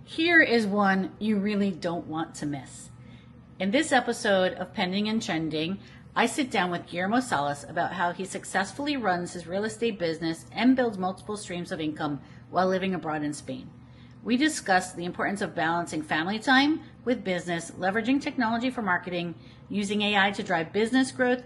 Here is one you really don't want to miss. In this episode of Pending and Trending, I sit down with Guillermo Salas about how he successfully runs his real estate business and builds multiple streams of income while living abroad in Spain. We discuss the importance of balancing family time with business, leveraging technology for marketing, using AI to drive business growth,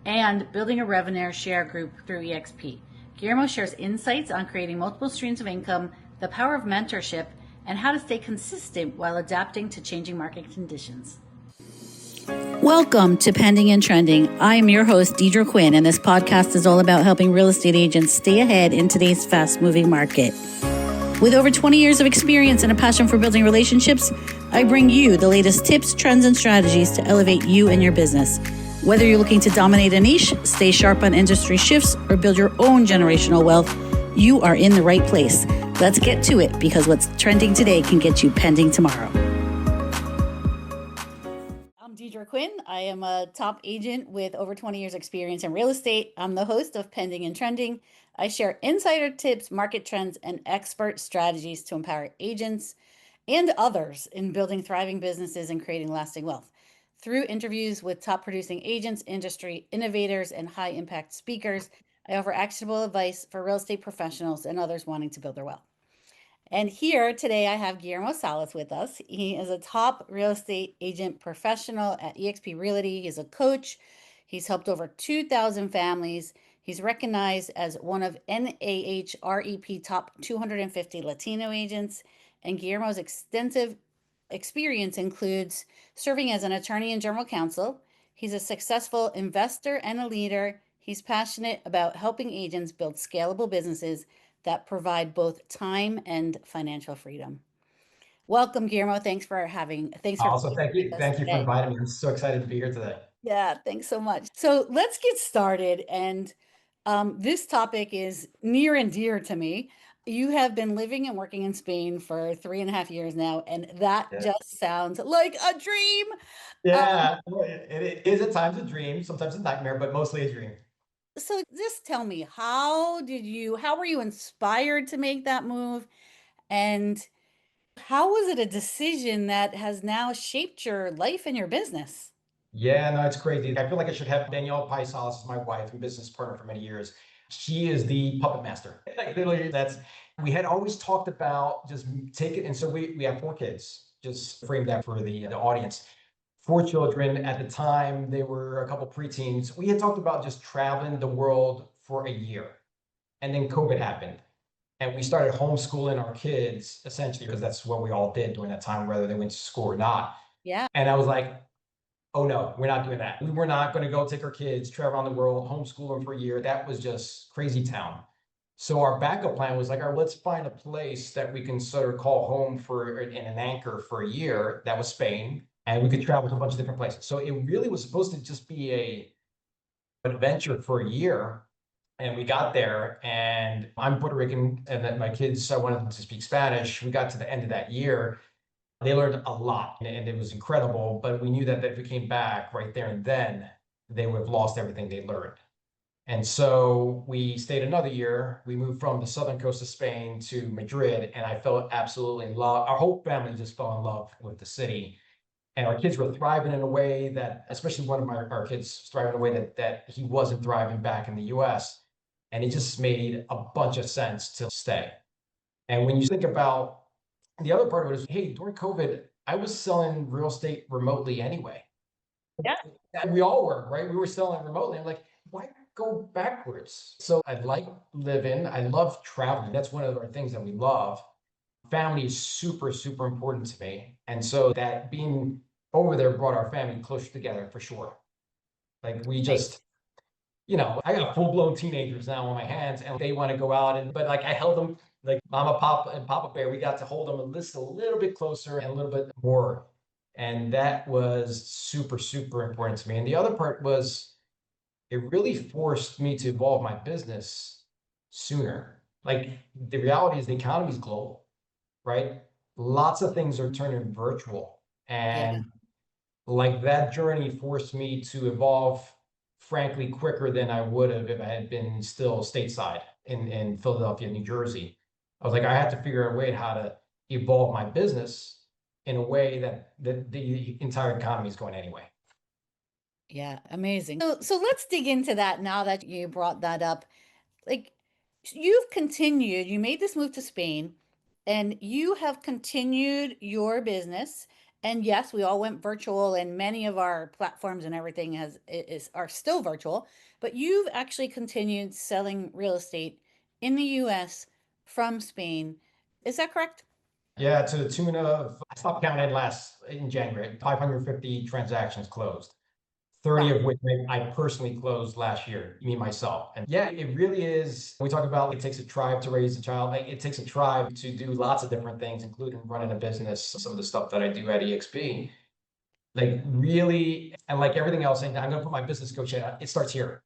and building a revenue share group through EXP. Guillermo shares insights on creating multiple streams of income, the power of mentorship, and how to stay consistent while adapting to changing market conditions. Welcome to Pending and Trending. I am your host, Deidre Quinn, and this podcast is all about helping real estate agents stay ahead in today's fast-moving market. With over 20 years of experience and a passion for building relationships, I bring you the latest tips, trends, and strategies to elevate you and your business. Whether you're looking to dominate a niche, stay sharp on industry shifts, or build your own generational wealth, you are in the right place. Let's get to it, because what's trending today can get you pending tomorrow. I'm Deidre Quinn. I am a top agent with over 20 years experience in real estate. I'm the host of Pending and Trending. I share insider tips, market trends, and expert strategies to empower agents and others in building thriving businesses and creating lasting wealth. Through interviews with top producing agents, industry innovators, and high impact speakers, I offer actionable advice for real estate professionals and others wanting to build their wealth. And here today I have Guillermo Salas with us. He is a top real estate agent professional at eXp Realty. He's a coach. He's helped over 2,000 families. He's recognized as one of NAHREP top 250 Latino agents. And Guillermo's extensive experience includes serving as an attorney and general counsel. He's a successful investor and a leader. He's passionate about helping agents build scalable businesses that provide both time and financial freedom. Welcome, Guillermo. Thanks for Also, thank with you. us Thank you for today. inviting me. I'm so excited to be here today. Yeah, thanks so much. So let's get started. And this topic is near and dear to me. You have been living and working in Spain for 3.5 years now, and that Yeah. just sounds like a dream. Yeah, well, it is at times a dream, sometimes a nightmare, but mostly a dream. So just tell me, how were you inspired to make that move? And how was it a decision that has now shaped your life and your business? Yeah, no, it's crazy. I feel like I should have Danielle Salas as my wife and business partner for many years. She is the puppet master. Like literally, we had always talked about just take it. And so we have 4 kids, just frame that for the audience. 4 children at the time, they were a couple preteens. We had talked about just traveling the world for a year. And then COVID happened. And we started homeschooling our kids essentially because that's what we all did during that time, whether they went to school or not. Yeah. And I was like, oh no, we're not doing that. We were not going to go take our kids, travel around the world, homeschool them for a year. That was just crazy town. So our backup plan was like, all right, let's find a place that we can sort of call home for and an anchor for a year. That was Spain. And we could travel to a bunch of different places. So it really was supposed to just be an adventure for a year. And we got there, and I'm Puerto Rican, and then my kids, I wanted them to speak Spanish. We got to the end of that year. They learned a lot, and it was incredible. But we knew that if we came back right there and then, they would have lost everything they learned. And so we stayed another year. We moved from the southern coast of Spain to Madrid, and I felt absolutely in love. Our whole family just fell in love with the city. And our kids were thriving in a way that, especially one of our kids, was thriving in a way that he wasn't thriving back in the US. And it just made a bunch of sense to stay. And when you think about the other part of it is, hey, during COVID, I was selling real estate remotely anyway. Yeah. We all were, right? We were selling remotely. I'm like, why go backwards? So I like living. I love traveling. That's one of our things that we love. Family is super, super important to me. And so that being over there brought our family closer together for sure. Like we just, I got full-blown teenagers now on my hands, and they want to go out, but like I held them like Mama, Papa, and Papa Bear. We got to hold them a little bit closer and a little bit more. And that was super, super important to me. And the other part was it really forced me to evolve my business sooner. Like the reality is the economy is global, right? Lots of things are turning virtual. Yeah. And like that journey forced me to evolve, frankly, quicker than I would have if I had been still stateside in Philadelphia, New Jersey. I was like, I had to figure out a way how to evolve my business in a way that the entire economy is going anyway. Yeah, amazing. So let's dig into that now that you brought that up. Like you've continued, you made this move to Spain and you have continued your business. And yes, we all went virtual and many of our platforms and everything are still virtual, but you've actually continued selling real estate in the US from Spain. Is that correct? Yeah, to the tune of, I stopped counting in January, 550 transactions closed. 30 Wow. of which I personally closed last year, me, myself. And yeah, it really is. We talk about it takes a tribe to raise a child. Like, it takes a tribe to do lots of different things, including running a business, some of the stuff that I do at EXP. Like really, and like everything else, and I'm gonna put my business coach in, it starts here,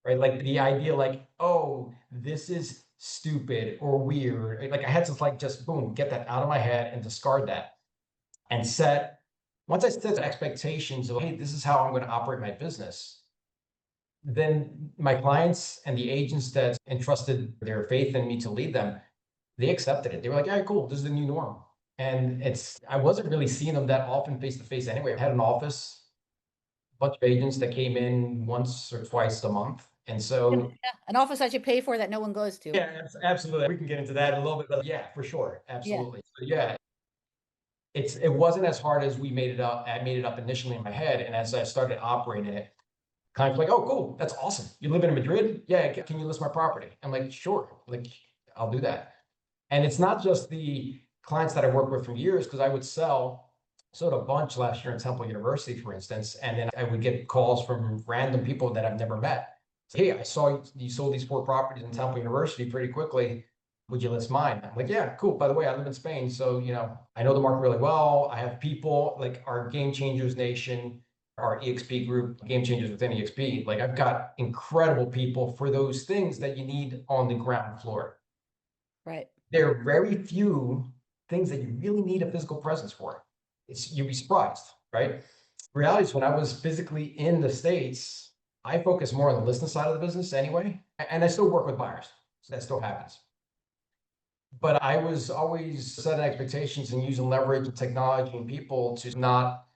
right? Like the idea like, oh, this is stupid or weird. Like I had to like just boom, get that out of my head and discard that and once I set expectations of, hey, this is how I'm going to operate my business, then my clients and the agents that entrusted their faith in me to lead them, they accepted it. They were like, yeah, cool, this is the new norm. And I wasn't really seeing them that often face to face anyway. I had an office, a bunch of agents that came in once or twice a month. And so, Yeah, an office that you pay for that no one goes to. yeah, absolutely. We can get into that a little bit, but yeah, for sure. Yeah. Absolutely. So yeah, it wasn't as hard as we made it up. I made it up initially in my head. And as I started operating it, clients like, oh, cool, that's awesome. You live in Madrid? Yeah, can you list my property? I'm like, sure, like I'll do that. And it's not just the clients that I work with for years, because I would sold a bunch last year in Temple University, for instance, and then I would get calls from random people that I've never met. Say, hey, I saw you sold these 4 properties in Temple University pretty quickly. Would you list mine? I'm like, yeah, cool. By the way, I live in Spain, so I know the market really well. I have people like our Game Changers Nation, our EXP group, Game Changers within EXP. Like I've got incredible people for those things that you need on the ground floor. Right. There are very few things that you really need a physical presence for. You'd be surprised, right? Reality is when I was physically in the States, I focus more on the listing side of the business anyway. And I still work with buyers. So that still happens. But I was always setting expectations and using leverage and technology and people to not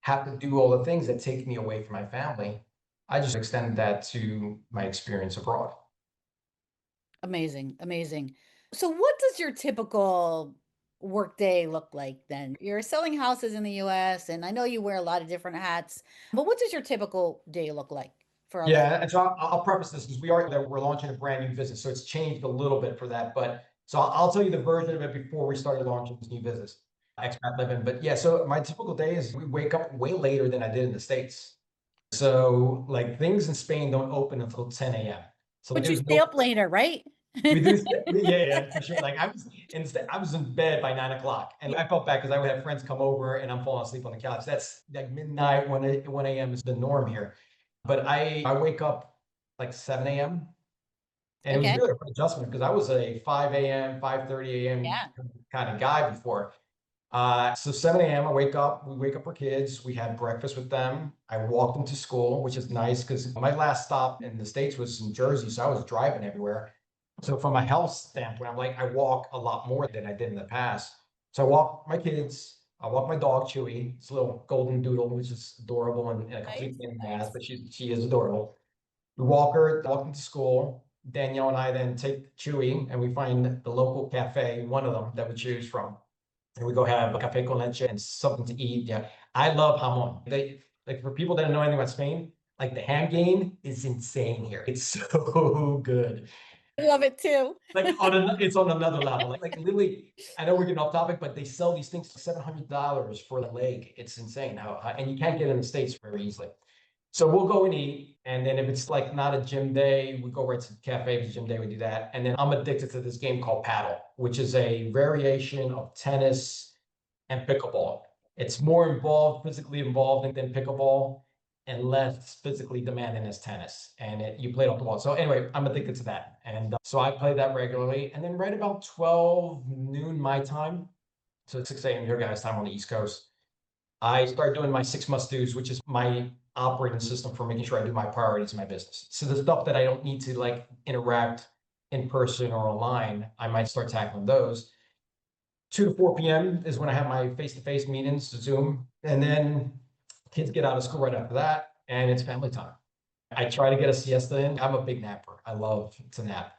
have to do all the things that take me away from my family. I just extended that to my experience abroad. Amazing, amazing. So what does your typical work day look like then? You're selling houses in the US, and I know you wear a lot of different hats, but what does your typical day look like for a Yeah, and so I'll preface this because we're launching a brand new business, so it's changed a little bit for that. But so I'll tell you the version of it before we started launching this new business, Expat Living. But yeah, so my typical day is we wake up way later than I did in the States. So like things in Spain don't open until 10 a.m. So like But you there's stay no up later, right? we do yeah, for sure. Like I was in bed by 9 o'clock, and I felt bad because I would have friends come over and I'm falling asleep on the couch. That's like midnight, 1 a.m. is the norm here. But I wake up like 7 a.m. and it was Okay. really an adjustment because I was a 5 a.m., 5:30 a.m. Yeah. kind of guy before. So 7 a.m. we wake up our kids, we had breakfast with them. I walked them to school, which is nice because my last stop in the States was in Jersey, so I was driving everywhere. So from a health standpoint, I walk a lot more than I did in the past. So I walk my kids, I walk my dog Chewy, it's a little golden doodle, which is adorable and a Nice, complete pain in the ass, nice. but she is adorable. We walk them to school. Danielle and I then take Chewy and we find the local cafe, one of them that we choose from, and we go have a café con leche and something to eat. Yeah, I love jamon. Like for people that don't know anything about Spain, like the ham game is insane here. It's so good. I love it too. Like it's on another level. Like literally, I know we're getting off topic, but they sell these things for $700 for the leg. It's insane and you can't get in the States very easily. So we'll go and eat. And then if it's like not a gym day, we go right to the cafe. If it's a gym day, we do that. And then I'm addicted to this game called paddle, which is a variation of tennis and pickleball. It's more involved, physically involved than pickleball and less physically demanding as tennis. And you play it off the wall. So anyway, I'm addicted to that. And so I play that regularly. And then right about 12 noon my time, so 6 a.m. your guys' time on the East Coast, I start doing my 6 must-dos, which is my operating system for making sure I do my priorities in my business. So the stuff that I don't need to like interact in person or online, I might start tackling those. 2 to 4 p.m. is when I have my face-to-face meetings, Zoom, and then kids get out of school right after that, and it's family time. I try to get a siesta in. I'm a big napper. I love to nap.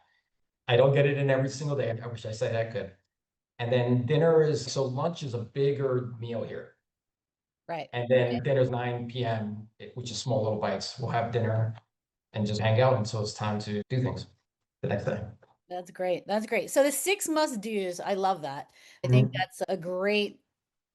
I don't get it in every single day. I wish I said I could. And then dinner is, so lunch is a bigger meal here. Right. And then dinner's 9 p.m., which is small little bites. We'll have dinner and just hang out until it's time to do things the next day. That's great. That's great. So the 6 must-dos, I love that. I think Mhm. that's a great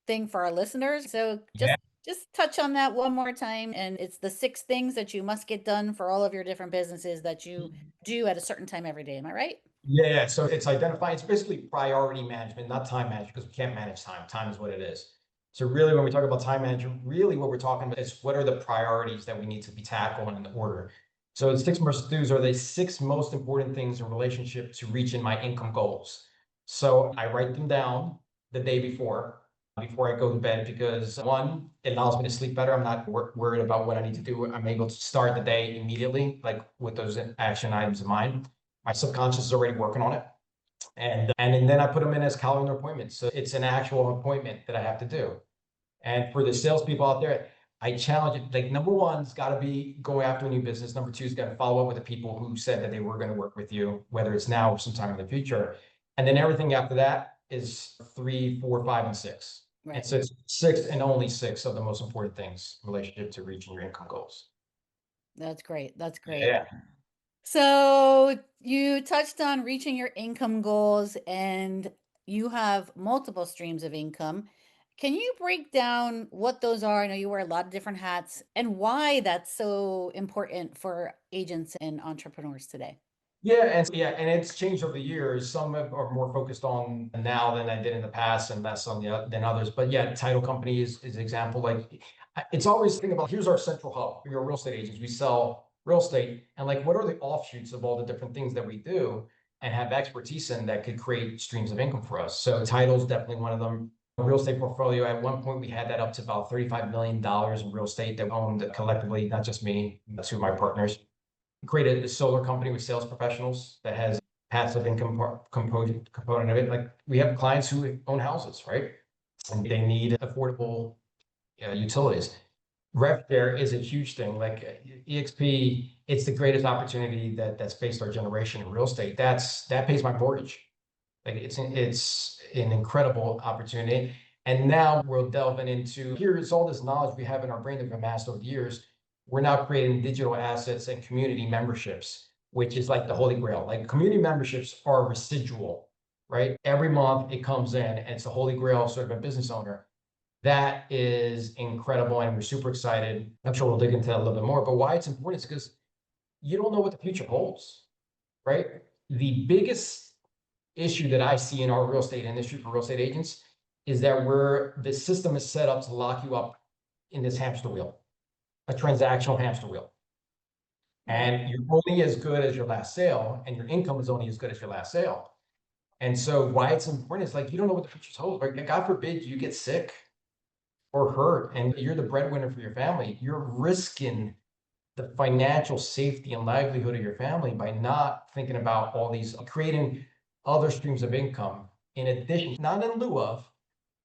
thing for our listeners. So Yeah. just touch on that one more time. And it's the 6 things that you must get done for all of your different businesses that you do at a certain time every day. Am I right? Yeah. So it's identifying, it's basically priority management, not time management, because we can't manage time. Time is what it is. So really, when we talk about time management, really what we're talking about is what are the priorities that we need to be tackled in order. So it's 6 must-dos are the 6 most important things in relationship to reaching my income goals. So I write them down the day before I go to bed, because one, it allows me to sleep better. I'm not worried about what I need to do. I'm able to start the day immediately, like with those action items in mind. My subconscious is already working on it. And then I put them in as calendar appointments. So it's an actual appointment that I have to do. And for the salespeople out there, I challenge it. Like, number one's got to be go after a new business. Number two is got to follow up with the people who said that they were going to work with you, whether it's now or sometime in the future. And then everything after that is 3, 4, 5, and 6. Right. And so it's 6 and only 6 of the most important things in relationship to reaching your income goals. That's great. That's great. Yeah. So you touched on reaching your income goals and you have multiple streams of income. Can you break down what those are? I know you wear a lot of different hats and why that's so important for agents and entrepreneurs today. And it's changed over the years. Some are more focused on now than I did in the past, and less on than others. But yeah, title company is an example. Like, it's always think about, here's our central hub. We're real estate agents. We sell real estate, and like, what are the offshoots of all the different things that we do and have expertise in that could create streams of income for us? So title is definitely one of them. Real estate portfolio. At one point, we had that up to about $35 million in real estate that we owned collectively, not just me, 2 of my partners. Created a solar company with sales professionals that has passive income component of it. Like, we have clients who own houses, right? And they need affordable utilities. Rev share is a huge thing. Like, EXP, it's the greatest opportunity that's faced our generation in real estate. That pays my mortgage. Like, it's an incredible opportunity. And now we're delving into, here's all this knowledge we have in our brain that we've amassed over the years. We're now creating digital assets and community memberships, which is like the holy grail. Like, community memberships are residual, right? Every month it comes in, and it's the holy grail of sort of a business owner. That is incredible, and we're super excited. I'm sure we'll dig into that a little bit more. But why it's important is because you don't know what the future holds, right? The biggest issue that I see in our real estate industry for real estate agents is that the system is set up to lock you up in this hamster wheel, a transactional hamster wheel. And you're only as good as your last sale, and your income is only as good as your last sale. And so why it's important is, like, you don't know what the future holds, right? God forbid you get sick or hurt and you're the breadwinner for your family. You're risking the financial safety and livelihood of your family by not thinking about all these, creating other streams of income in addition, not in lieu of,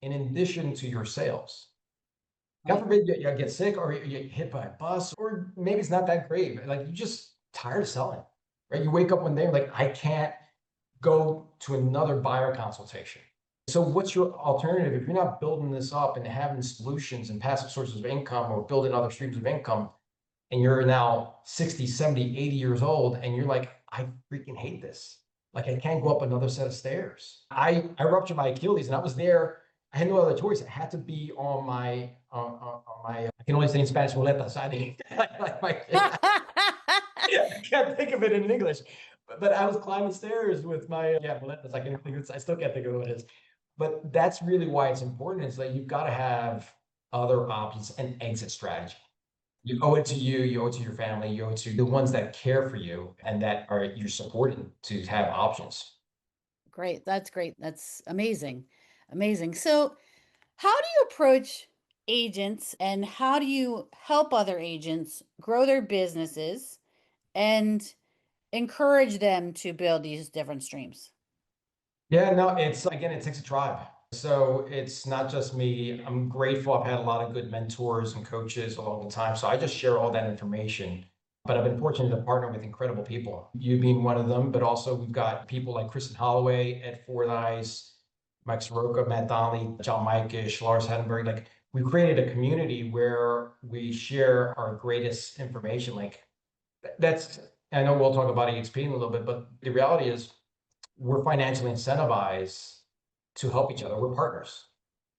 in addition to your sales. God forbid you get sick or you get hit by a bus, or maybe it's not that great, but like, you're just tired of selling, right? You wake up one day like, I can't go to another buyer consultation. So what's your alternative? If you're not building this up and having solutions and passive sources of income, or building other streams of income, and you're now 60, 70, 80 years old, and you're like, I freaking hate this. Like, I can't go up another set of stairs. I ruptured my Achilles, and I was there. I had no other choice. I had to be on my, I can only say in Spanish, muletas. I mean, I can't think of it in English, but I was climbing stairs with my, muletas. I still can't think of what it is. But that's really why it's important. It's like, you've got to have other options and exit strategy. You owe it to you, you owe it to your family, you owe it to the ones that care for you and that are you're supporting, to have options. Great. That's great. That's amazing. Amazing. So, how do you approach agents and how do you help other agents grow their businesses and encourage them to build these different streams? Yeah, no, it's again, it takes a tribe. So it's not just me. I'm grateful. I've had a lot of good mentors and coaches along the time. So I just share all that information. But I've been fortunate to partner with incredible people, you being one of them, but also we've got people like Kristen Holloway, Ed Fordyce, Mike Soroka, Matt Donnelly, John Mikish, Lars Heddenberg. Like we've created a community where we share our greatest information. Like that's, I know we'll talk about EXP in a little bit, but the reality is we're financially incentivized to help each other. We're partners,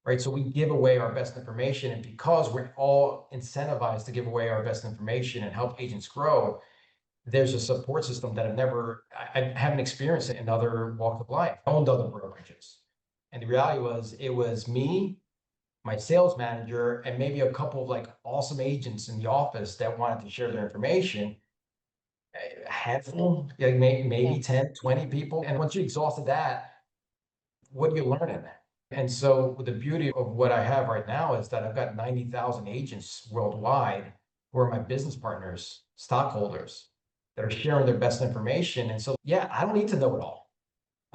right? So we give away our best information. And because we're all incentivized to give away our best information and help agents grow, there's a support system that I haven't experienced it in other walks of life. I owned other brokerages. And the reality was, it was me, my sales manager, and maybe a couple of like awesome agents in the office that wanted to share their information. A handful, like maybe 10, 20 people. And once you exhausted that, what are you learning? And so the beauty of what I have right now is that I've got 90,000 agents worldwide who are my business partners, stockholders that are sharing their best information. And so, yeah, I don't need to know it all.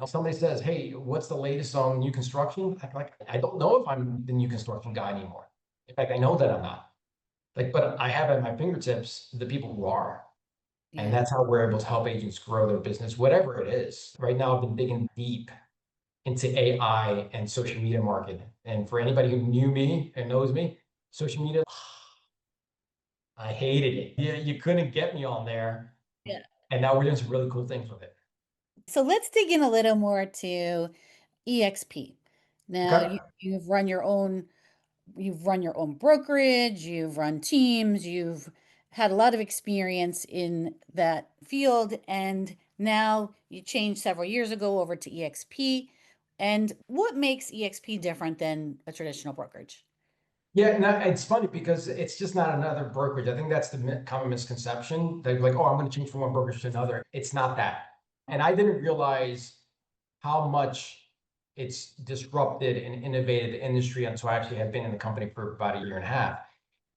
If somebody says, hey, what's the latest on new construction? I'm like, I don't know if I'm the new construction guy anymore. In fact, I know that I'm not. Like, but I have at my fingertips the people who are. And Yeah. that's how we're able to help agents grow their business, whatever it is. Right now, I've been digging deep into AI and social media marketing. And for anybody who knew me and knows me, social media, I hated it. Yeah, you couldn't get me on there. Yeah. And now we're doing some really cool things with it. So let's dig in a little more to EXP. Now Okay. you've run your own brokerage, you've run teams, you've had a lot of experience in that field, and now you changed several years ago over to EXP. And what makes EXP different than a traditional brokerage? Yeah, no, it's funny because it's just not another brokerage. I think that's the common misconception. They're like, oh, I'm going to change from one brokerage to another. It's not that. And I didn't realize how much it's disrupted and innovated the industry until I actually had been in the company for about a year and a half.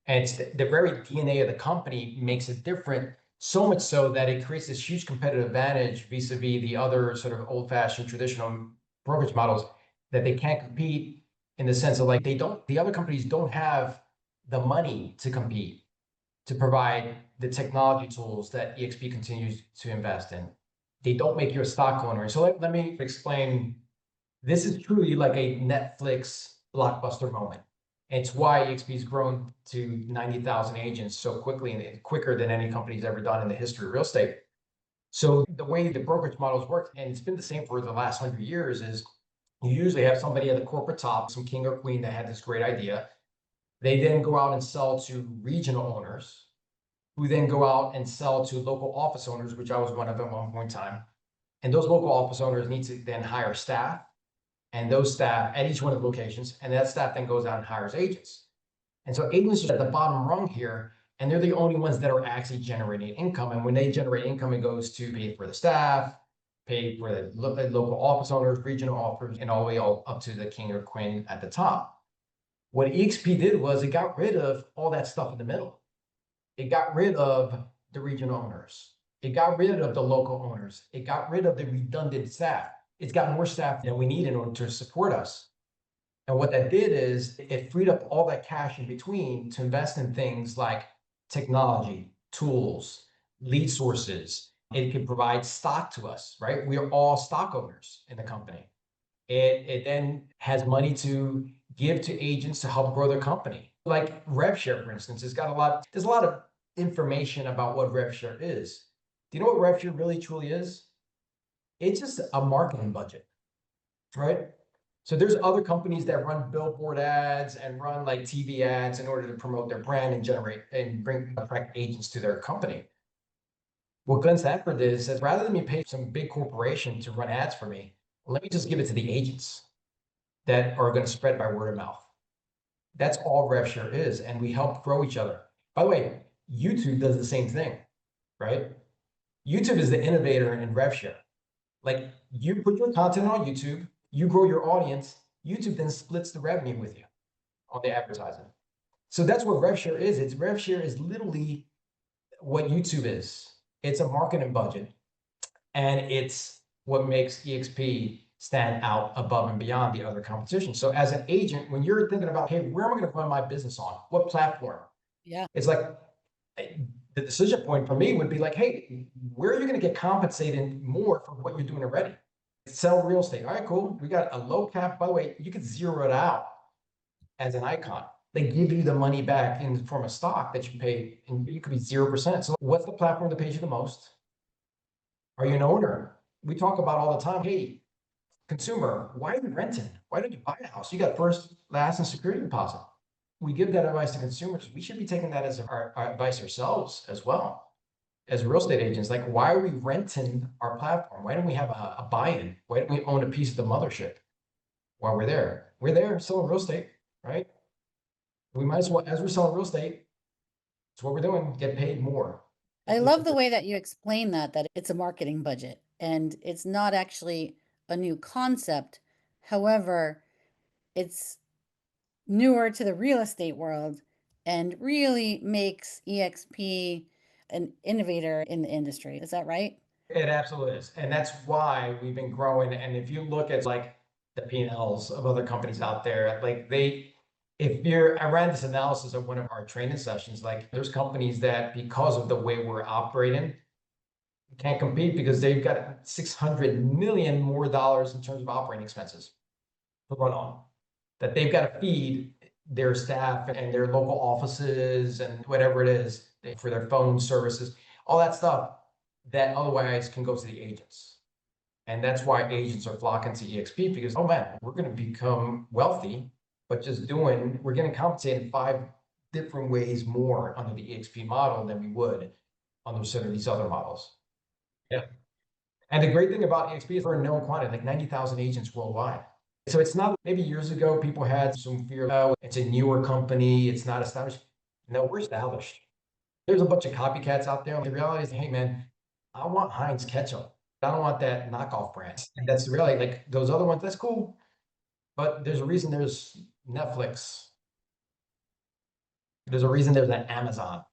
And it's the very DNA of the company makes it different, so much so that it creates this huge competitive advantage vis-a-vis the other sort of old-fashioned traditional brokerage models that they can't compete in the sense of like the other companies don't have the money to compete, to provide the technology tools that EXP continues to invest in. They don't make you a stock owner. So let me explain. This is truly like a Netflix blockbuster moment. It's why EXP's grown to 90,000 agents so quickly and quicker than any company's ever done in the history of real estate. So the way the brokerage models work, and it's been the same for the last 100 years, is you usually have somebody at the corporate top, some king or queen that had this great idea. They then go out and sell to regional owners, who then go out and sell to local office owners, which I was one of them at one point in time. And those local office owners need to then hire staff, and those staff at each one of the locations, and that staff then goes out and hires agents. And so agents are at the bottom rung here, and they're the only ones that are actually generating income. And when they generate income, it goes to pay for the staff, pay for the local office owners, regional officers, and all the way up to the king or queen at the top. What EXP did was it got rid of all that stuff in the middle. It got rid of the regional owners. It got rid of the local owners. It got rid of the redundant staff. It's got more staff than we need in order to support us. And what that did is it freed up all that cash in between to invest in things like technology, tools, lead sources. It can provide stock to us, right? We are all stock owners in the company. It then has money to give to agents to help grow their company. Like rev share, for instance, there's a lot of information about what rev share is. Do you know what rev share really truly is? It's just a marketing budget, right? So there's other companies that run billboard ads and run like TV ads in order to promote their brand and generate and attract agents to their company. What Glenn Sanford did is says, rather than me pay some big corporation to run ads for me, let me just give it to the agents that are going to spread by word of mouth. That's all RevShare is, and we help grow each other. By the way, YouTube does the same thing, right? YouTube is the innovator in RevShare. Like you put your content on YouTube, you grow your audience, YouTube then splits the revenue with you on the advertising. So that's what RevShare is. RevShare is literally what YouTube is. It's a marketing budget, and it's what makes EXP stand out above and beyond the other competition. So as an agent, when you're thinking about, hey, where am I going to run my business on? What platform? Yeah. It's like the decision point for me would be like, hey, where are you going to get compensated more for what you're doing already? Sell real estate. All right, cool. We got a low cap. By the way, you could zero it out as an icon. They give you the money back in the form of stock that you pay, and you could be 0%. So what's the platform that pays you the most? Are you an owner? We talk about all the time, hey, consumer, why are you renting? Why don't you buy a house? You got first, last, and security deposit. We give that advice to consumers. We should be taking that as our advice ourselves as well. As real estate agents, like, why are we renting our platform? Why don't we have a buy-in? Why don't we own a piece of the mothership while we're there? We're there selling real estate, right? We might as well, as we're selling real estate, it's what we're doing, get paid more. I love the way that you explain that it's a marketing budget and it's not actually a new concept. However, it's newer to the real estate world and really makes EXP an innovator in the industry. Is that right? It absolutely is. And that's why we've been growing. And if you look at like the P&Ls of other companies out there, like I ran this analysis of one of our training sessions, like there's companies that because of the way we're operating, can't compete because they've got 600 million more dollars in terms of operating expenses to run on, that they've got to feed their staff and their local offices and whatever it is for their phone services, all that stuff that otherwise can go to the agents. And that's why agents are flocking to EXP because, oh man, we're going to become wealthy, but we're getting compensated 5 different ways more under the EXP model than we would under some of these other models. Yeah. And the great thing about EXP is we're a known quantity, like 90,000 agents worldwide. So it's not, maybe years ago, people had some fear, oh, it's a newer company, it's not established. No, we're established. There's a bunch of copycats out there. And the reality is, hey man, I want Heinz ketchup. I don't want that knockoff brand. And that's really like those other ones, that's cool. But there's a reason there's Netflix. There's a reason there's an Amazon.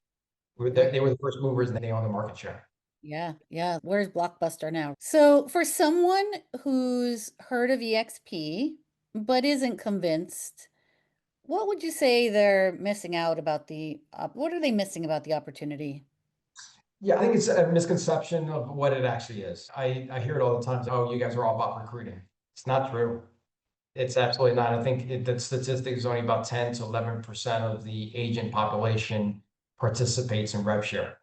They were the first movers and they own the market share. Yeah, yeah. Where's Blockbuster now? So, for someone who's heard of EXP but isn't convinced, what would you say they're missing out about what are they missing about the opportunity? Yeah, I think it's a misconception of what it actually is. I hear it all the time. Oh, you guys are all about recruiting. It's not true. It's absolutely not. I think the statistic is only about 10 to 11% of the agent population participates in rev share.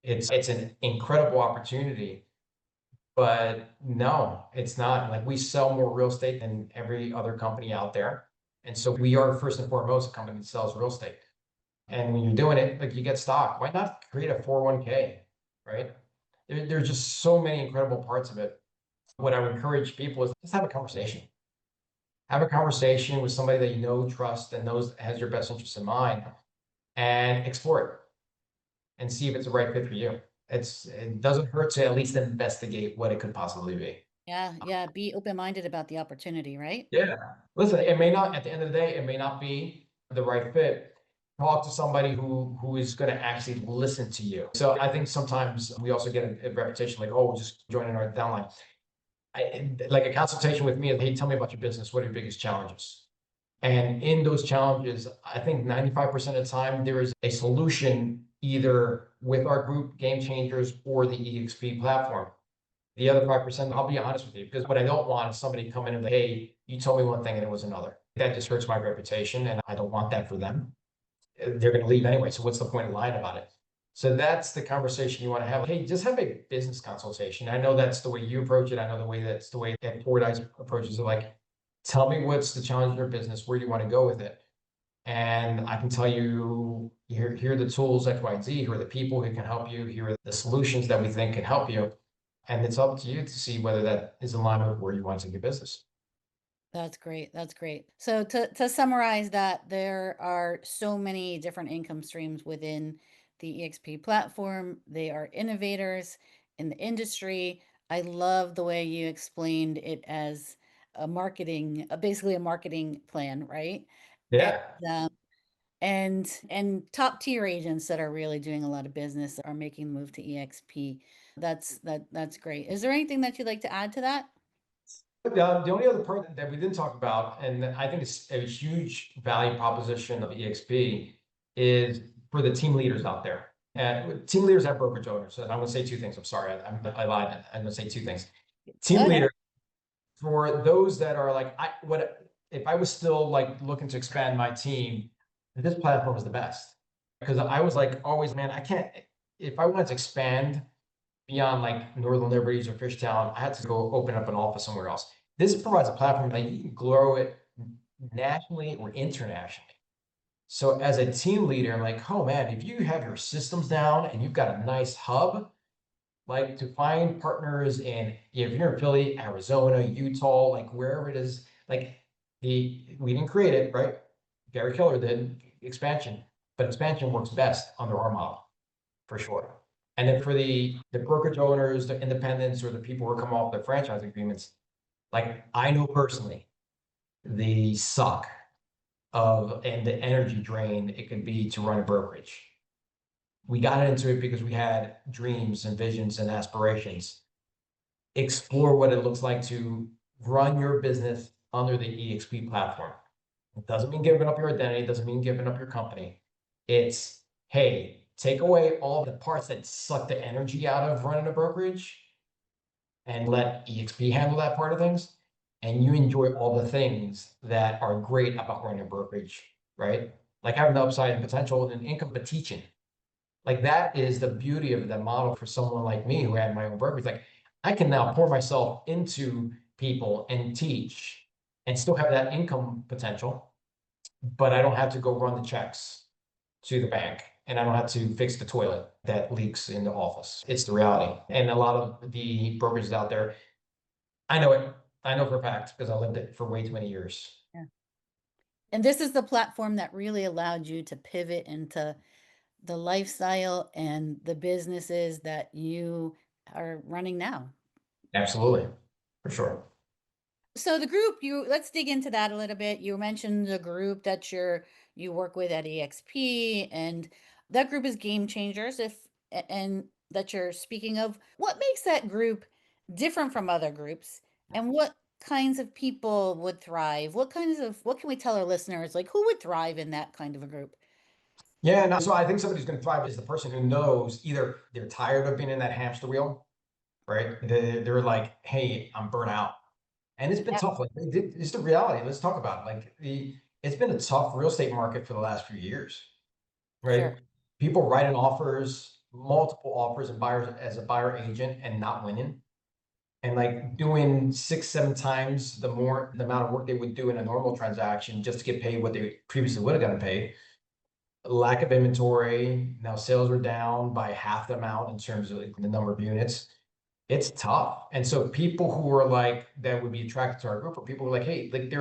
It's an incredible opportunity, but no, it's not. Like we sell more real estate than every other company out there. And so we are first and foremost a company that sells real estate. And when you're doing it, like you get stock, why not create a 401k, right? There's just so many incredible parts of it. What I would encourage people is just have a conversation. Have a conversation with somebody that you know, trust, and knows has your best interest in mind, and explore it and see if it's the right fit for you. It doesn't hurt to at least investigate what it could possibly be. Yeah, yeah. Be open-minded about the opportunity, right? Yeah. Listen, it may not, at the end of the day, it may not be the right fit. Talk to somebody who is going to actually listen to you. So I think sometimes we also get a reputation like, oh, just joining our downline. Like a consultation with me, hey, tell me about your business. What are your biggest challenges? And in those challenges, I think 95% of the time there is a solution either with our group Game Changers or the EXP platform. The other 5%, I'll be honest with you, because what I don't want is somebody come in and like, hey, you told me one thing and it was another. That just hurts my reputation and I don't want that for them. They're going to leave anyway. So what's the point of lying about it? So that's the conversation you want to have. Hey, just have a business consultation. I know that's the way you approach it. I know that's the way that Fordyce approaches it. Like, tell me what's the challenge in your business. Where do you want to go with it? And I can tell you, here are the tools X, Y, and Z. Here are the people who can help you. Here are the solutions that we think can help you. And it's up to you to see whether that is in line with where you want to take your business. That's great. That's great. So to summarize that, there are so many different income streams within the EXP platform. They are innovators in the industry. I love the way you explained it as basically a marketing plan, right? And Yeah. um, and top tier agents that are really doing a lot of business are making the move to EXP. That's great. Is there anything that you'd like to add to that? The only other part that we didn't talk about, and I think it's a huge value proposition of EXP, is for the team leaders out there. Team leaders and brokerage owners. So I'm going to say two things. I'm sorry, I lied. I'm going to say two things. Go Team ahead. leader, for those that are like, what if I was still like looking to expand my team, this platform is the best. Because I was like, always, man, I can't, if I wanted to expand beyond like Northern Liberties or Fishtown, I had to go open up an office somewhere else. This provides a platform that you can grow it nationally or internationally. So as a team leader, I'm like, oh man, if you have your systems down and you've got a nice hub, like to find partners in, if you're in Philly, Arizona, Utah, like wherever it is, like we didn't create it, right? Gary Keller did expansion, but expansion works best under our model for sure. And then for the brokerage owners, the independents, or the people who are coming off their franchise agreements, like I know personally the suck of and the energy drain it can be to run a brokerage. We got into it because we had dreams and visions and aspirations. Explore what it looks like to run your business under the EXP platform. It doesn't mean giving up your identity, it doesn't mean giving up your company. It's, hey, take away all the parts that suck the energy out of running a brokerage and let EXP handle that part of things. And you enjoy all the things that are great about running a brokerage, right? Like having the upside and potential and income, but teaching. Like that is the beauty of the model for someone like me who had my own brokerage. Like I can now pour myself into people and teach and still have that income potential, but I don't have to go run the checks to the bank and I don't have to fix the toilet that leaks in the office. It's the reality. And a lot of the brokerages out there, I know it. I know for a fact because I lived it for way too many years. Yeah. And this is the platform that really allowed you to pivot into the lifestyle and the businesses that you are running now. Absolutely. For sure. So the group, let's dig into that a little bit. You mentioned the group that you work with at EXP, and that group is Game Changers. And that you're speaking of, what makes that group different from other groups, and what kinds of people would thrive? What can we tell our listeners, like who would thrive in that kind of a group? Yeah. No, so I think somebody who's going to thrive is the person who knows either they're tired of being in that hamster wheel, right? They're like, hey, I'm burnt out. And it's been Yeah, tough. Like it's the reality. Let's talk about it. Like it's been a tough real estate market for the last few years, right? sure. People writing offers, multiple offers and buyers as a buyer agent and not winning. And like doing 6, 7 times the amount of work they would do in a normal transaction just to get paid what they previously would have gotten paid. Lack of inventory. Now sales are down by half the amount in terms of the number of units. It's tough. And so people who are like that would be attracted to our group are people who are like, hey, like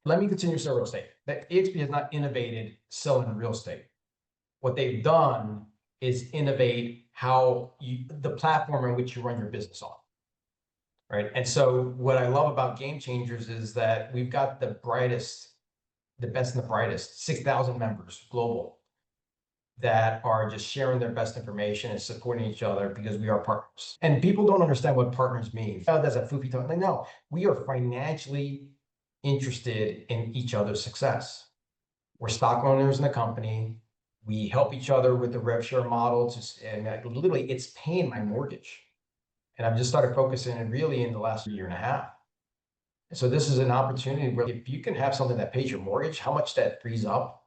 let me continue to sell real estate. That EXP has not innovated selling real estate. What they've done is innovate the platform in which you run your business on. Right. And so what I love about Game Changers is that we've got the best and the brightest, 6,000 members global that are just sharing their best information and supporting each other because we are partners. And people don't understand what partners mean. Oh, that's a foofy talk. Like, no, we are financially interested in each other's success. We're stock owners in the company. We help each other with the rev share model and literally it's paying my mortgage. And I've just started focusing it really in the last year and a half. So this is an opportunity where if you can have something that pays your mortgage, how much that frees up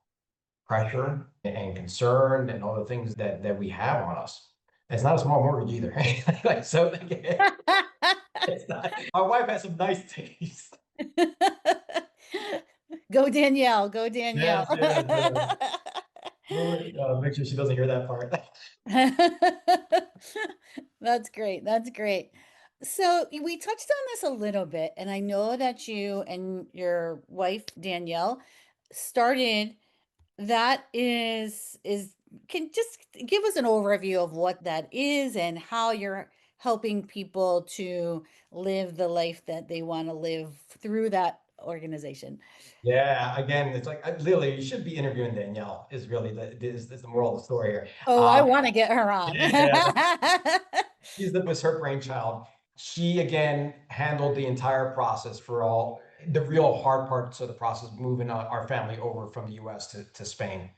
pressure and concern and all the things that we have on us. It's not a small mortgage either. Right? So it's not. My wife has some nice taste. Go Danielle, go Danielle. Yes, yes, yes. Make sure she doesn't hear that part. That's great. That's great. So we touched on this a little bit, and I know that you and your wife Danielle started that is can just give us an overview of what that is and how you're helping people to live the life that they want to live through that organization. Yeah, again, it's like Lily, you should be interviewing Danielle. Is really is the moral of the story here. Oh, I want to get her on. Yeah, was her brainchild. She, again, handled the entire process for all the real hard parts of the process, moving our family over from the US to Spain.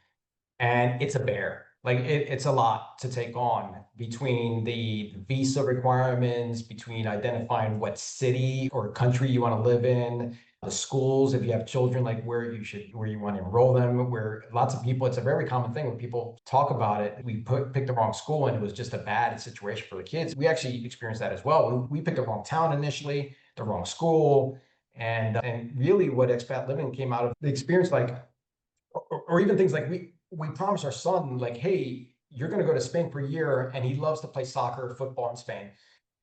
And it's a bear. Like it's a lot to take on between the visa requirements, between identifying what city or country you want to live in, the schools, if you have children, like where you want to enroll them, where lots of people, it's a very common thing when people talk about it. We picked the wrong school and it was just a bad situation for the kids. We actually experienced that as well. We picked the wrong town initially, the wrong school. And really what expat living came out of the experience, like, or even things like we promised our son, like, hey, you're going to go to Spain for a year, and he loves to play soccer, football in Spain.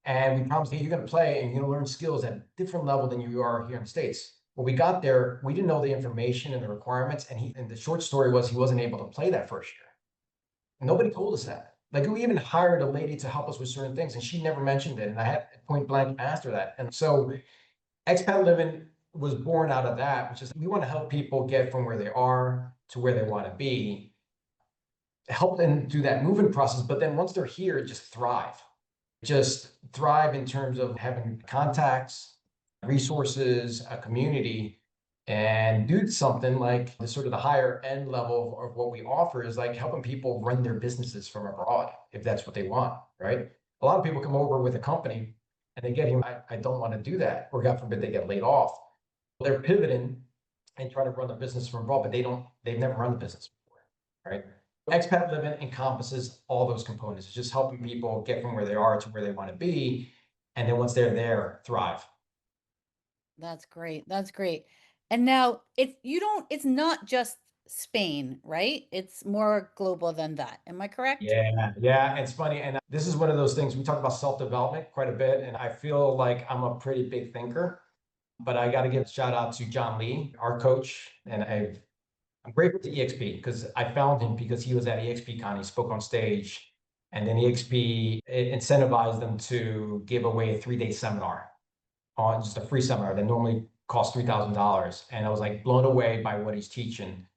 And we promised, hey, you're going to play and you're going to learn skills at a different level than you are here in the States. When we got there, we didn't know the information and the requirements. And the short story was he wasn't able to play that first year. Nobody told us that. Like, we even hired a lady to help us with certain things, and she never mentioned it. And I had point blank asked her that. And so expat living was born out of that, which is we want to help people get from where they are to where they want to be, help them do that moving process. But then once they're here, just thrive in terms of having contacts, resources, a community, and do something like the sort of the higher end level of what we offer is like helping people run their businesses from abroad, if that's what they want, right? A lot of people come over with a company and they get here, I don't want to do that, or God forbid they get laid off. They're pivoting and trying to run the business from abroad, but they've never run the business before, right? Expat living encompasses all those components. It's just helping people get from where they are to where they want to be. And then once they're there, thrive. That's great. That's great. And now it's not just Spain, right? It's more global than that. Am I correct? Yeah, it's funny. And this is one of those things we talk about self-development quite a bit. And I feel like I'm a pretty big thinker, but I got to give a shout out to John Lee, our coach. And I'm grateful to EXP because I found him because he was at EXPCon. He spoke on stage, and then EXP incentivized them to give away a 3-day seminar on just a free seminar that normally costs $3,000. And I was like blown away by what he's teaching.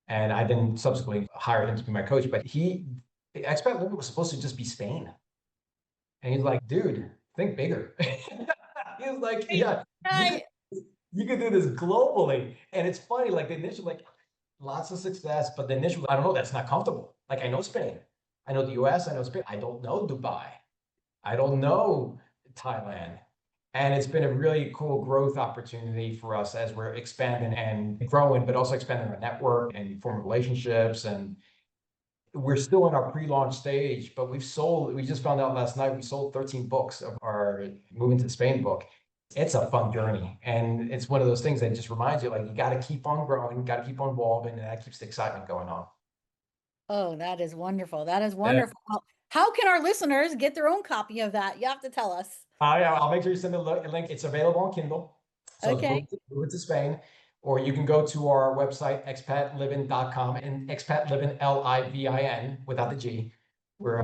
And I then subsequently hired him to be my coach. But Expat Living was supposed to just be Spain. And he's like, dude, think bigger. He was like, yeah, you could do this globally. And it's funny, like the initial, like lots of success, but the initial, I don't know, that's not comfortable. Like I know Spain, I know the US, I know Spain. I don't know Dubai. I don't know Thailand. And it's been a really cool growth opportunity for us as we're expanding and growing, but also expanding our network and forming relationships. And we're still in our pre-launch stage, but we just found out last night, we sold 13 books of our Moving to Spain book. It's a fun journey. And it's one of those things that just reminds you, like, you got to keep on growing, got to keep on evolving, and that keeps the excitement going on. Oh, that is wonderful. That is wonderful. Well, how can our listeners get their own copy of that? You have to tell us. Yeah, I'll make sure you send a link. It's available on Kindle. So Okay. it's Moving to Spain. Or you can go to our website, expatliving.com, and expatliving, Livin, without the G. We're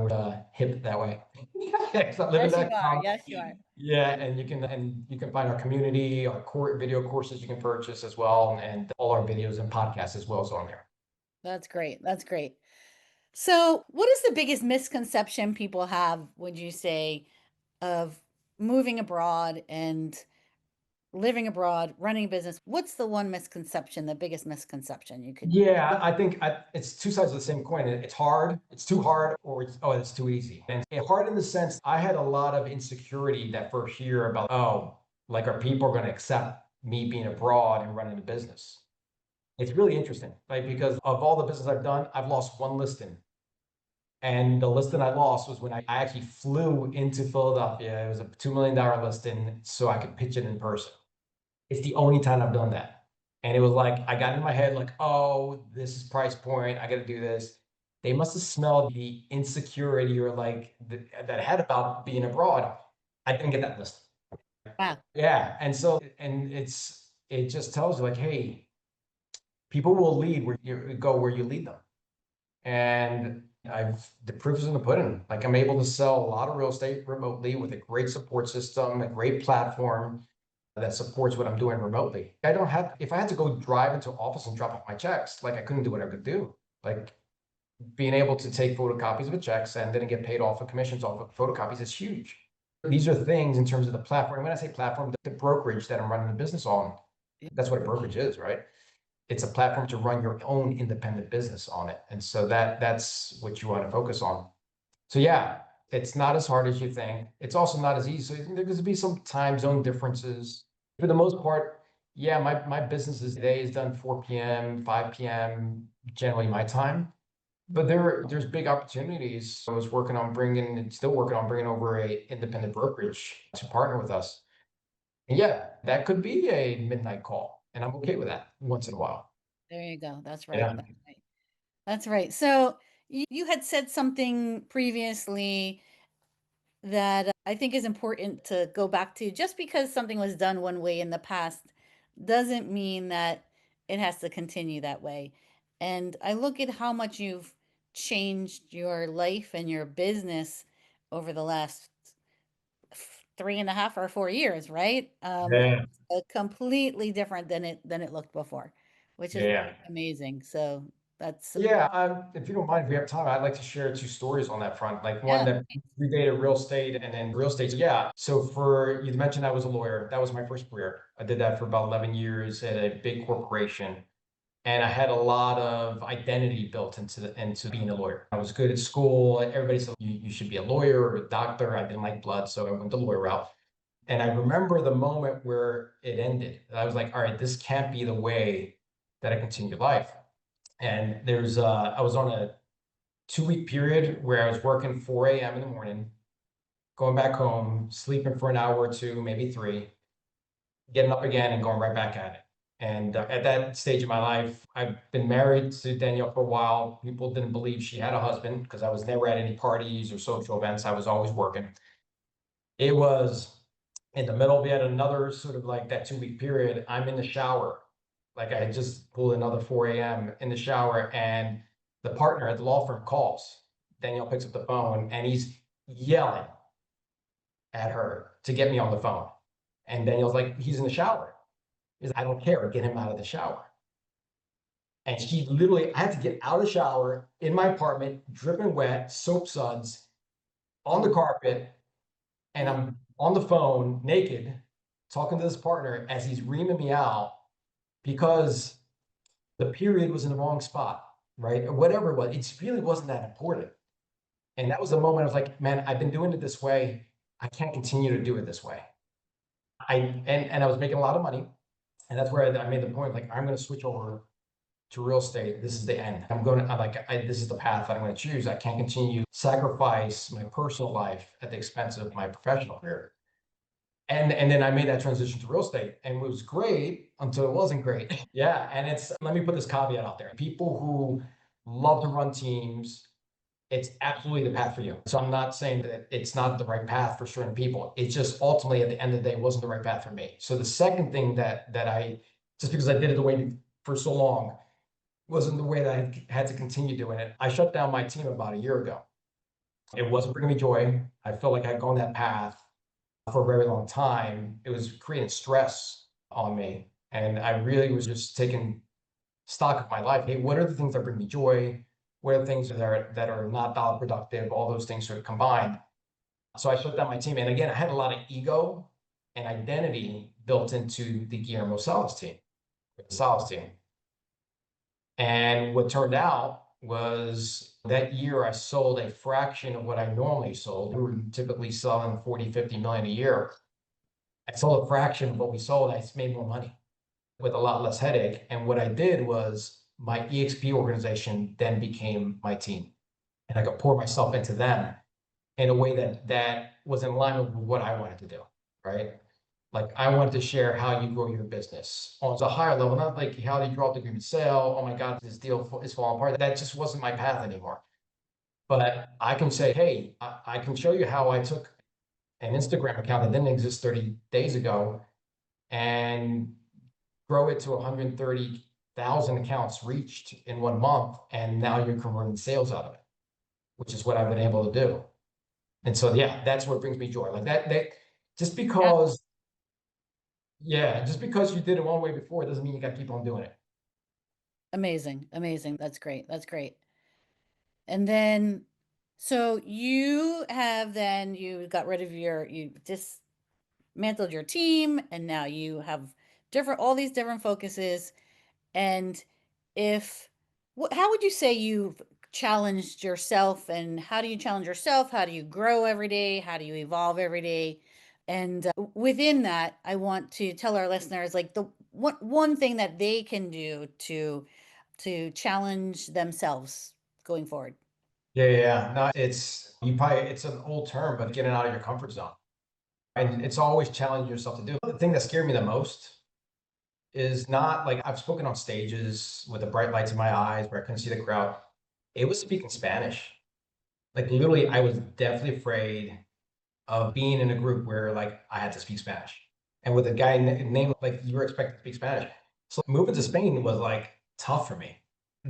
hip that way. Yes, you are. Expatliving.com. Yes, you are. Yeah, and you can find our community, our core video courses you can purchase as well, and all our videos and podcasts as well is on there. That's great. That's great. So, what is the biggest misconception people have, would you say, of moving abroad and living abroad, running a business? What's the one misconception, the biggest misconception you could? Yeah, I think it's two sides of the same coin. It's hard, it's too hard, or it's too easy. And hard in the sense I had a lot of insecurity that first year about, like, are people going to accept me being abroad and running a business? It's really interesting, right? Because of all the business I've done, I've lost one listing. And the listing I lost was when I actually flew into Philadelphia. It was a $2 million listing so I could pitch it in person. It's the only time I've done that. And it was like, I got in my head like, oh, this is price point. I got to do this. They must have smelled the insecurity or like that I had about being abroad. I didn't get that listing. Wow. Yeah. And so, it just tells you like, hey, people will lead where you go, where you lead them. And the proof is in the pudding. Like I'm able to sell a lot of real estate remotely with a great support system, a great platform that supports what I'm doing remotely. If I had to go drive into an office and drop off my checks, like I couldn't do what I could do. Like being able to take photocopies of the checks and then get paid off of commissions off of photocopies is huge. These are things in terms of the platform. And when I say platform, the brokerage that I'm running the business on, that's what a brokerage is, right? It's a platform to run your own independent business on it. And so that's what you want to focus on. So yeah, it's not as hard as you think. It's also not as easy. So there's going to be some time zone differences. For the most part, yeah, my business today is done 4 p.m., 5 p.m., generally my time. But there's big opportunities. I was working on bringing, and still working on bringing over a independent brokerage to partner with us. And yeah, that could be a midnight call, and I'm okay with that once in a while. There you go. That's right. Yeah. That's right. That's right. So you had said something previously that I think is important to go back to. Just because something was done one way in the past doesn't mean that it has to continue that way. And I look at how much you've changed your life and your business over the last 3.5 or 4 years, right? Yeah. Completely different than it looked before, which is Yeah. amazing. So that's Yeah, if you don't mind, if we have time, I'd like to share two stories on that front. Like one yeah, that predated real estate and then real estate. Yeah. So for you mentioned I was a lawyer. That was my first career. I did that for about 11 years at a big corporation. And I had a lot of identity built into being a lawyer. I was good at school. Everybody said you should be a lawyer or a doctor. I didn't like blood, so I went the lawyer route. And I remember the moment where it ended. I was like, all right, this can't be the way that I continue life. And I was on a 2 week period where I was working 4 a.m. in the morning, going back home, sleeping for an hour or two, maybe three, getting up again and going right back at it. And at that stage of my life, I've been married to Danielle for a while. People didn't believe she had a husband because I was never at any parties or social events. I was always working. It was in the middle, we had another sort of like that 2 week period. I'm in the shower. Like I had just pulled another 4 a.m. in the shower, and the partner at the law firm calls. Danielle picks up the phone and he's yelling at her to get me on the phone. And Danielle's like, he's in the shower. He's like, I don't care, get him out of the shower. And she literally, I had to get out of the shower in my apartment, dripping wet, soap suds on the carpet, and I'm on the phone naked talking to this partner as he's reaming me out because the period was in the wrong spot, right? Or whatever it was. It really wasn't that important. And that was the moment I was like, man, I've been doing it this way. I can't continue to do it this way. And I was making a lot of money. And that's where I made the point, like, I'm going to switch over to real estate. This is the end. This is the path that I'm going to choose. I can't continue to sacrifice my personal life at the expense of my professional career. And then I made that transition to real estate, and it was great until it wasn't great. Yeah. And let me put this caveat out there. People who love to run teams, it's absolutely the path for you. So I'm not saying that it's not the right path for certain people. It's just ultimately at the end of the day, it wasn't the right path for me. So the second thing that I, just because I did it the way for so long, wasn't the way that I had to continue doing it. I shut down my team about a year ago. It wasn't bringing me joy. I felt like I'd gone that path for a very long time. It was creating stress on me. And I really was just taking stock of my life. Hey, what are the things that bring me joy? What are the things that are not dollar productive? All those things sort of combined. So I shut down my team. And again, I had a lot of ego and identity built into the Guillermo Salas team, the Salas team. And what turned out was that year I sold a fraction of what I normally sold. We were typically selling 40, 50 million a year. I sold a fraction of what we sold. I just made more money with a lot less headache. And what I did was my EXP organization then became my team. And I could pour myself into them in a way that was in line with what I wanted to do, right? Like I wanted to share how you grow your business on a higher level, not like how do you draw up the agreement sale? Oh my God, this deal is falling apart. That just wasn't my path anymore. But I can say, hey, I can show you how I took an Instagram account that didn't exist 30 days ago and grow it to 130,000 accounts reached in 1 month. And now you're converting sales out of it, which is what I've been able to do. And so, yeah, that's what brings me joy. Like that just yeah. because, yeah, just because you did it one way before doesn't mean you got to keep on doing it. Amazing. Amazing. That's great. That's great. And then So you have then you got rid of you dismantled your team, and now you have all these different focuses. And if how would you say you've challenged yourself, and how do you challenge yourself? How do you grow every day? How do you evolve every day? And within that, I want to tell our listeners like the one thing that they can do to challenge themselves going forward. Yeah. No, it's an old term, but getting out of your comfort zone. And it's always challenging yourself to do. The thing that scared me the most is not like I've spoken on stages with the bright lights in my eyes where I couldn't see the crowd. It was speaking Spanish. Like literally, I was definitely afraid of being in a group where like I had to speak Spanish. And with a guy named like you were expected to speak Spanish. So moving to Spain was like tough for me.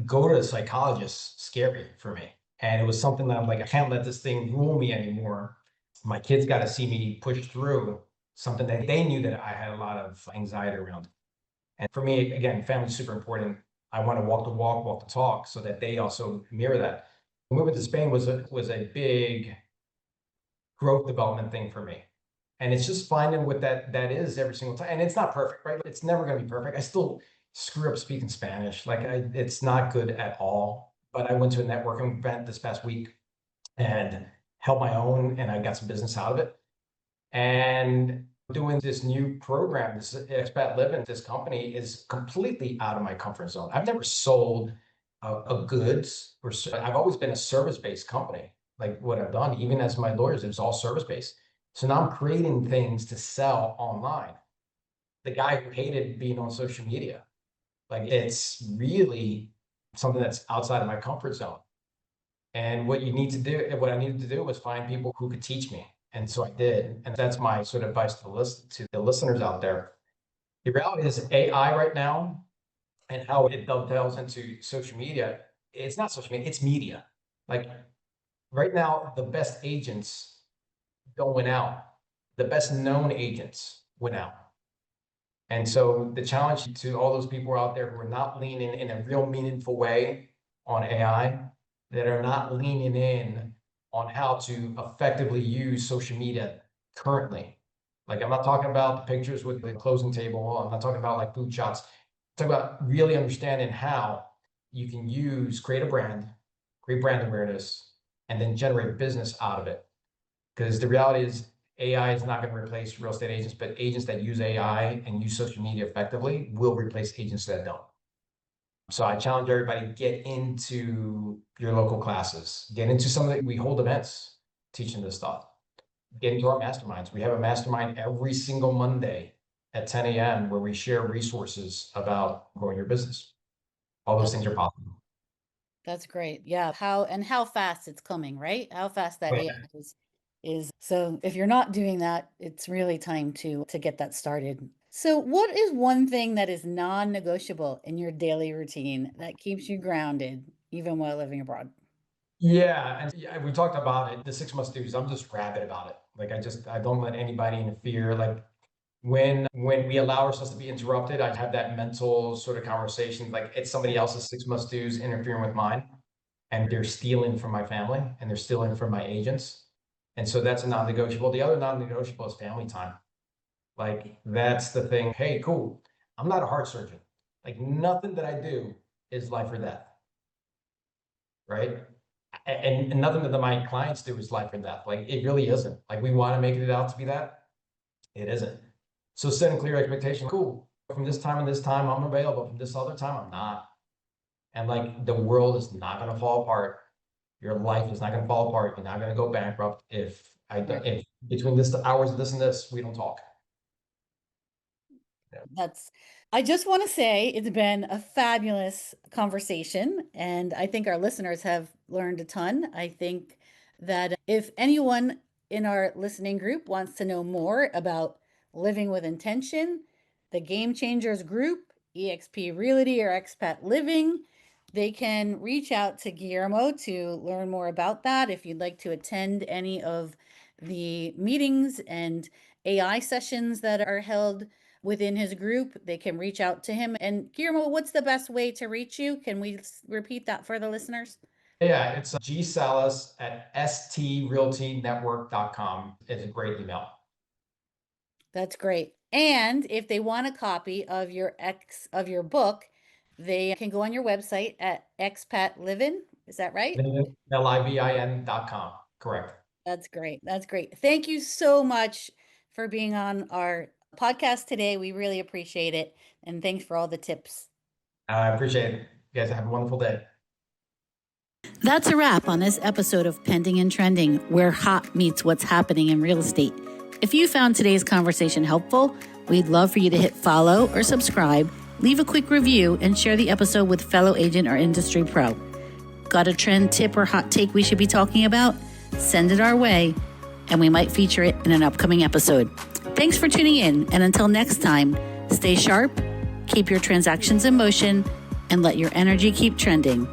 Go to a psychologist, scary for me. And it was something that I'm like, I can't let this thing rule me anymore. My kids got to see me push through something that they knew that I had a lot of anxiety around. And for me, again, family's super important. I want to walk the walk, walk the talk, so that they also mirror that. Moving to Spain was a big growth development thing for me. And it's just finding what that is every single time. And it's not perfect, right? It's never going to be perfect. I still screw up speaking Spanish. It's not good at all. But I went to a networking event this past week and held my own, and I got some business out of it. And doing this new program, this Expat Living, this company is completely out of my comfort zone. I've never sold a goods I've always been a service-based company. Like what I've done, even as my lawyers, it was all service-based. So now I'm creating things to sell online. The guy who hated being on social media, like it's really something that's outside of my comfort zone. And what I needed to do was find people who could teach me. And so I did. And that's my sort of advice to the listeners out there. The reality is AI right now and how it dovetails into social media. It's not social media, it's media. Like right now, the best agents don't win out. The best known agents win out. And so the challenge to all those people out there who are not leaning in a real meaningful way on AI, that are not leaning in on how to effectively use social media currently. Like I'm not talking about the pictures with the closing table. I'm not talking about like food shots. I'm talking about really understanding how you can create a brand, create brand awareness, and then generate business out of it. Because the reality is AI is not going to replace real estate agents, but agents that use AI and use social media effectively will replace agents that don't. So I challenge everybody, get into your local classes, get into some of we hold events teaching this stuff, get into our masterminds. We have a mastermind every single Monday at 10 a.m. where we share resources about growing your business. All those That's things are possible. That's great. Yeah. How fast it's coming, right? How fast that AI is. So if you're not doing that, it's really time to get that started. So what is one thing that is non-negotiable in your daily routine that keeps you grounded even while living abroad? Yeah, and yeah, we talked about it, the 6 months dues. I'm just rabid about it. I don't let anybody interfere. Like when we allow ourselves to be interrupted, I have that mental sort of conversation, like it's somebody else's 6 months dues interfering with mine, and they're stealing from my family and they're stealing from my agents. And so that's a non-negotiable. The other non-negotiable is family time. Like that's the thing. Hey, cool. I'm not a heart surgeon. Like nothing that I do is life or death, right? And nothing that my clients do is life or death. Like it really isn't. Like we want to make it out to be that. It isn't. So setting clear expectation. Cool. From this time and this time, I'm available. From this other time, I'm not. And like the world is not going to fall apart. Your life is not going to fall apart. You're not going to go bankrupt if between this hours of this and this we don't talk. Yeah. That's, I just want to say it's been a fabulous conversation, and I think our listeners have learned a ton. I think that if anyone in our listening group wants to know more about living with intention, the Game Changers group, EXP Realty or Expat Living, they can reach out to Guillermo to learn more about that. If you'd like to attend any of the meetings and AI sessions that are held within his group, they can reach out to him. And Guillermo, what's the best way to reach you? Can we repeat that for the listeners? Yeah, it's gsalas at strealtynetwork.com. It's a great email. That's great. And if they want a copy of your book, they can go on your website at Expat Livin. Is that right? Livin.com. Correct. That's great. That's great. Thank you so much for being on our podcast today. We really appreciate it. And thanks for all the tips. I appreciate it. You guys have a wonderful day. That's a wrap on this episode of Pending and Trending, where hot meets what's happening in real estate. If you found today's conversation helpful, we'd love for you to hit follow or subscribe, leave a quick review, and share the episode with fellow agent or industry pro. Got a trend, tip, or hot take we should be talking about? Send it our way, and we might feature it in an upcoming episode. Thanks for tuning in, and until next time, stay sharp, keep your transactions in motion, and let your energy keep trending.